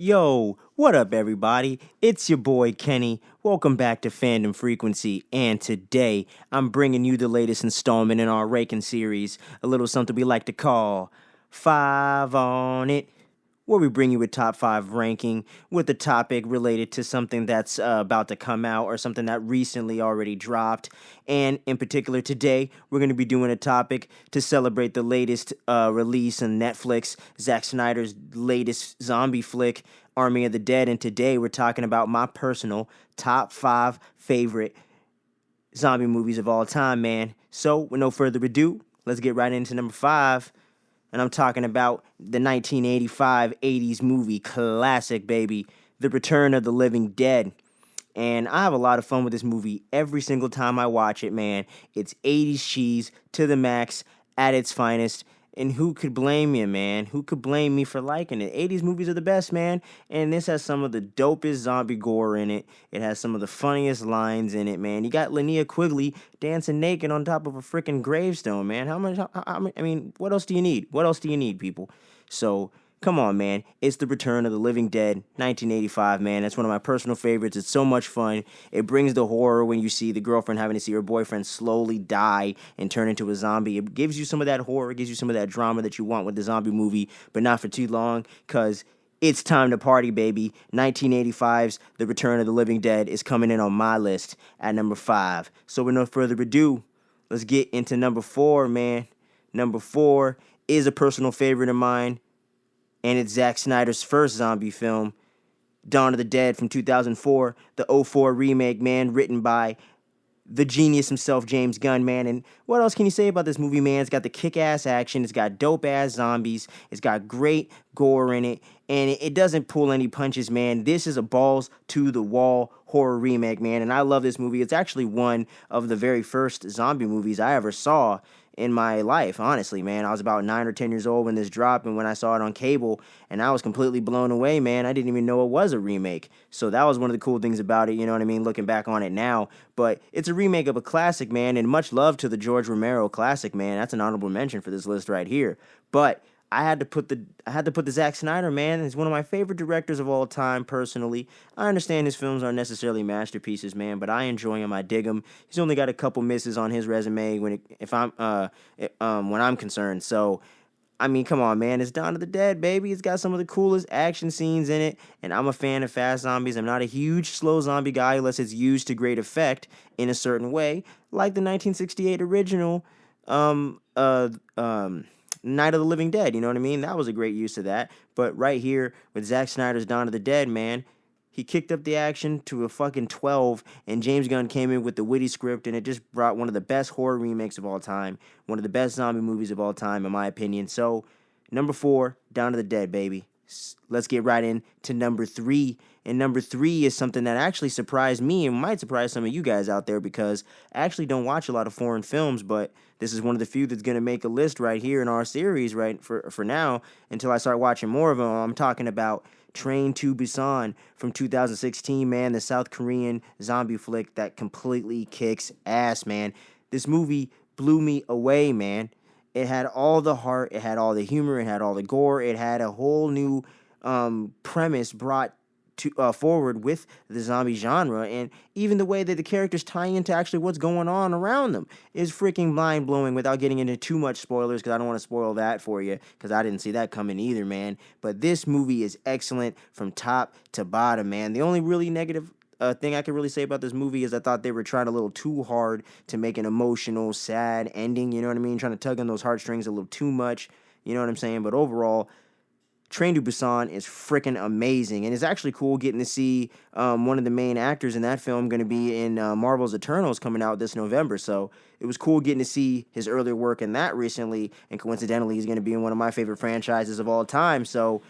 Yo, what up, everybody? It's your boy Kenny. Welcome back to Fandom Frequency, and today I'm bringing you the latest installment in our ranking series, a little something we like to call Five on It, where we bring you a top five ranking with a topic related to something that's about to come out or something that recently already dropped. And in particular, today we're going to be doing a topic to celebrate the latest release on Netflix, Zack Snyder's latest zombie flick, Army of the Dead. And today we're talking about my personal top five favorite zombie movies of all time, man. So, with no further ado, let's get right into number five. And I'm talking about the 1985 80s movie classic, baby, The Return of the Living Dead. And I have a lot of fun with this movie every single time I watch it, man. It's 80s cheese to the max at its finest. And who could blame you, man? Who could blame me for liking it? 80s movies are the best, man. And this has some of the dopest zombie gore in it. It has some of the funniest lines in it, man. You got Linnea Quigley dancing naked on top of a freaking gravestone, man. I mean, what else do you need? What else do you need, people? So, come on, man. It's The Return of the Living Dead, 1985, man. That's one of my personal favorites. It's so much fun. It brings the horror when you see the girlfriend having to see her boyfriend slowly die and turn into a zombie. It gives you some of that horror. It gives you some of that drama that you want with the zombie movie, but not for too long, because it's time to party, baby. 1985's The Return of the Living Dead is coming in on my list at number five. So with no further ado, let's get into number four, man. Number four is a personal favorite of mine, and it's Zack Snyder's first zombie film, Dawn of the Dead from 2004, the '04 remake, man, written by the genius himself, James Gunn, man. And what else can you say about this movie, man? It's got the kick-ass action, it's got dope-ass zombies, it's got great gore in it, and it doesn't pull any punches, man. This is a balls-to-the-wall horror remake, man, and I love this movie. It's actually one of the very first zombie movies I ever saw in my life, honestly, man. I was about 9 or 10 years old when this dropped, and when I saw it on cable, and I was completely blown away, man. I didn't even know it was a remake. So that was one of the cool things about it, you know what I mean, looking back on it now. But it's a remake of a classic, man, and much love to the George Romero classic, man. That's an honorable mention for this list right here. But I had to put the Zack Snyder, man. He's one of my favorite directors of all time, personally. I understand his films aren't necessarily masterpieces, man, but I enjoy him. I dig him. He's only got a couple misses on his resume when I'm concerned. So, I mean, come on, man. It's Dawn of the Dead, baby. It's got some of the coolest action scenes in it, and I'm a fan of fast zombies. I'm not a huge slow zombie guy unless it's used to great effect in a certain way, like the 1968 original, Night of the Living Dead, you know what I mean? That was a great use of that. But right here with Zack Snyder's Dawn of the Dead, man, he kicked up the action to a fucking 12, and James Gunn came in with the witty script, and it just brought one of the best horror remakes of all time, one of the best zombie movies of all time, in my opinion. So, number four, Dawn of the Dead, baby. Let's get right into number three. And number three is something that actually surprised me and might surprise some of you guys out there, because I actually don't watch a lot of foreign films, but this is one of the few that's going to make a list right here in our series, right, for now, until I start watching more of them. I'm talking about Train to Busan from 2016, man, the South Korean zombie flick that completely kicks ass, man. This movie blew me away, man. It had all the heart, it had all the humor, it had all the gore, it had a whole new premise brought forward with the zombie genre, and even the way that the characters tie into actually what's going on around them is freaking mind-blowing, without getting into too much spoilers, because I don't want to spoil that for you, because I didn't see that coming either, man. But this movie is excellent from top to bottom, man. The only really negative thing I could really say about this movie is I thought they were trying a little too hard to make an emotional, sad ending, you know what I mean? Trying to tug on those heartstrings a little too much, you know what I'm saying? But overall, Train to Busan is freaking amazing, and it's actually cool getting to see one of the main actors in that film going to be in Marvel's Eternals coming out this November, so it was cool getting to see his earlier work in that recently, and coincidentally, he's going to be in one of my favorite franchises of all time, so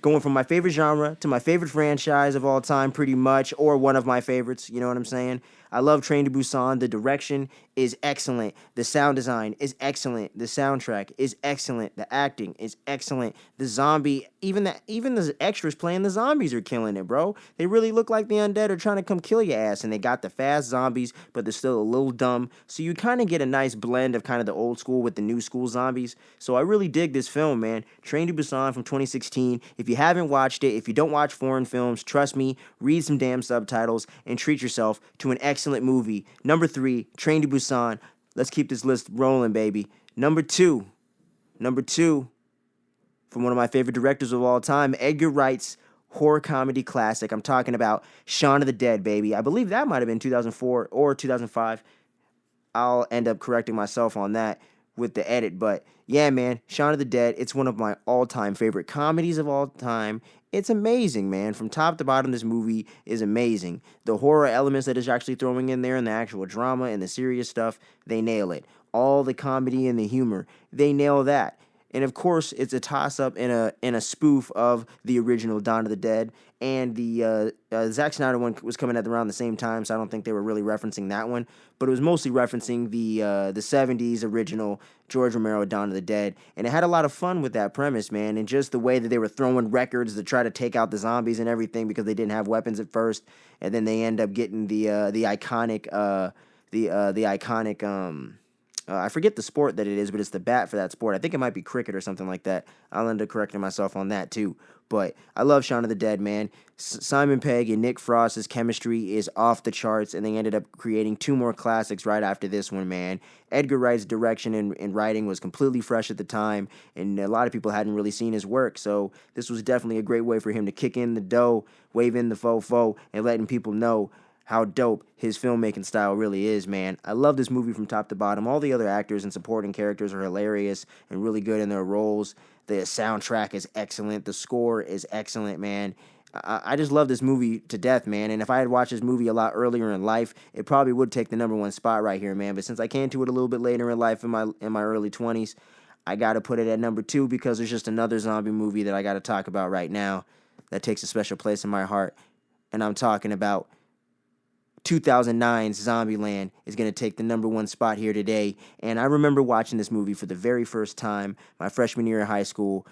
going from my favorite genre to my favorite franchise of all time, pretty much, or one of my favorites, you know what I'm saying? I love Train to Busan. The direction is excellent. The sound design is excellent. The soundtrack is excellent. The acting is excellent. The zombie, even the extras playing the zombies are killing it, bro. They really look like the undead are trying to come kill your ass, and they got the fast zombies, but they're still a little dumb. So you kind of get a nice blend of kind of the old school with the new school zombies. So I really dig this film, man. Train to Busan from 2016. If you haven't watched it, if you don't watch foreign films, trust me, read some damn subtitles and treat yourself to an excellent movie. Number 3, Train to Busan. Let's keep this list rolling, baby. Number two, from one of my favorite directors of all time, Edgar Wright's horror comedy classic. I'm talking about Shaun of the Dead, baby. I believe that might have been 2004 or 2005. I'll end up correcting myself on that with the edit, but yeah, man, Shaun of the Dead, it's one of my all-time favorite comedies of all time. It's amazing, man. From top to bottom, this movie is amazing. The horror elements that it's actually throwing in there and the actual drama and the serious stuff, they nail it. All the comedy and the humor, they nail that. And of course, it's a toss-up in a spoof of the original Dawn of the Dead, and the Zack Snyder one was coming at around the same time, so I don't think they were really referencing that one. But it was mostly referencing the 70s original George Romero Dawn of the Dead, and it had a lot of fun with that premise, man, and just the way that they were throwing records to try to take out the zombies and everything because they didn't have weapons at first, and then they end up getting the iconic I forget the sport that it is, but it's the bat for that sport. I think it might be cricket or something like that. I'll end up correcting myself on that too. But I love Shaun of the Dead, man. Simon Pegg and Nick Frost's chemistry is off the charts, and they ended up creating 2 more classics right after this one, man. Edgar Wright's direction and writing was completely fresh at the time, and a lot of people hadn't really seen his work, so this was definitely a great way for him to kick in the dough, wave in the fofo, and letting people know how dope his filmmaking style really is, man. I love this movie from top to bottom. All the other actors and supporting characters are hilarious and really good in their roles. The soundtrack is excellent. The score is excellent, man. I just love this movie to death, man. And if I had watched this movie a lot earlier in life, it probably would take the number 1 spot right here, man. But since I came to it a little bit later in life, in my early 20s, I got to put it at number 2 because there's just another zombie movie that I got to talk about right now that takes a special place in my heart. And I'm talking about 2009's Zombieland is going to take the number 1 spot here today. And I remember watching this movie for the very first time, my freshman year of high school.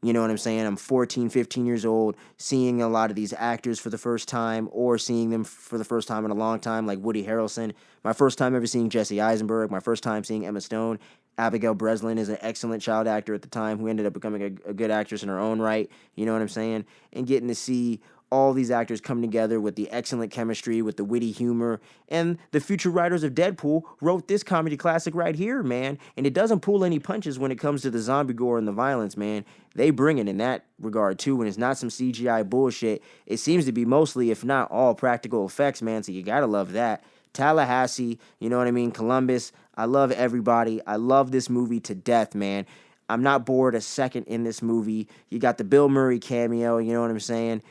You know what I'm saying? I'm 14, 15 years old, seeing a lot of these actors for the first time or seeing them for the first time in a long time, like Woody Harrelson. My first time ever seeing Jesse Eisenberg. My first time seeing Emma Stone. Abigail Breslin is an excellent child actor at the time who ended up becoming a good actress in her own right. You know what I'm saying? And getting to see all these actors come together with the excellent chemistry, with the witty humor, and the future writers of Deadpool wrote this comedy classic right here, man, and it doesn't pull any punches when it comes to the zombie gore and the violence, man. They bring it in that regard, too, and it's not some CGI bullshit. It seems to be mostly, if not all, practical effects, man, so you gotta love that. Tallahassee, you know what I mean, Columbus, I love everybody. I love this movie to death, man. I'm not bored a second in this movie. You got the Bill Murray cameo, you know what I'm saying?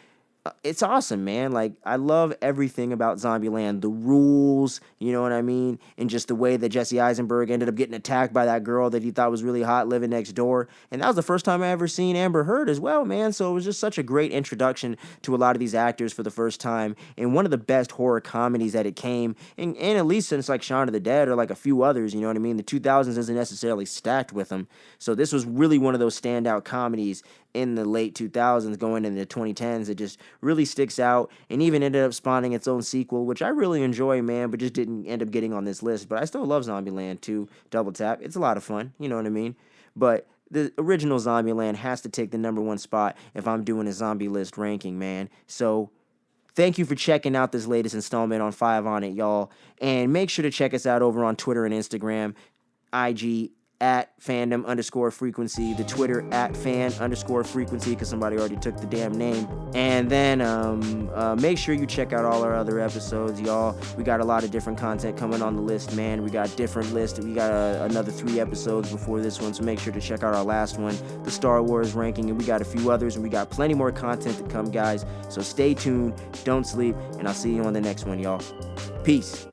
It's awesome, man. Like, I love everything about Zombieland. The rules, you know what I mean? And just the way that Jesse Eisenberg ended up getting attacked by that girl that he thought was really hot living next door. And that was the first time I ever seen Amber Heard as well, man. So it was just such a great introduction to a lot of these actors for the first time. And one of the best horror comedies that it came. And at least since, like, Shaun of the Dead or, like, a few others, you know what I mean? The 2000s isn't necessarily stacked with them. So this was really one of those standout comedies in the late 2000s going into the 2010s. It just really sticks out and even ended up spawning its own sequel, which I really enjoy, man, but just didn't end up getting on this list. But I still love Zombieland 2, Double Tap. It's a lot of fun, you know what I mean? But the original Zombieland has to take the number 1 spot if I'm doing a zombie list ranking, man. So thank you for checking out this latest installment on 5 on It, y'all. And make sure to check us out over on Twitter and Instagram, IG, at fandom_frequency, the Twitter at fan_frequency, because somebody already took the damn name. And then make sure you check out all our other episodes, y'all. We got a lot of different content coming on the list, man. We got different lists. We got another 3 episodes before this one, so make sure to check out our last one, the Star Wars ranking, and we got a few others, and we got plenty more content to come, guys. So stay tuned, don't sleep, and I'll see you on the next one, y'all. Peace.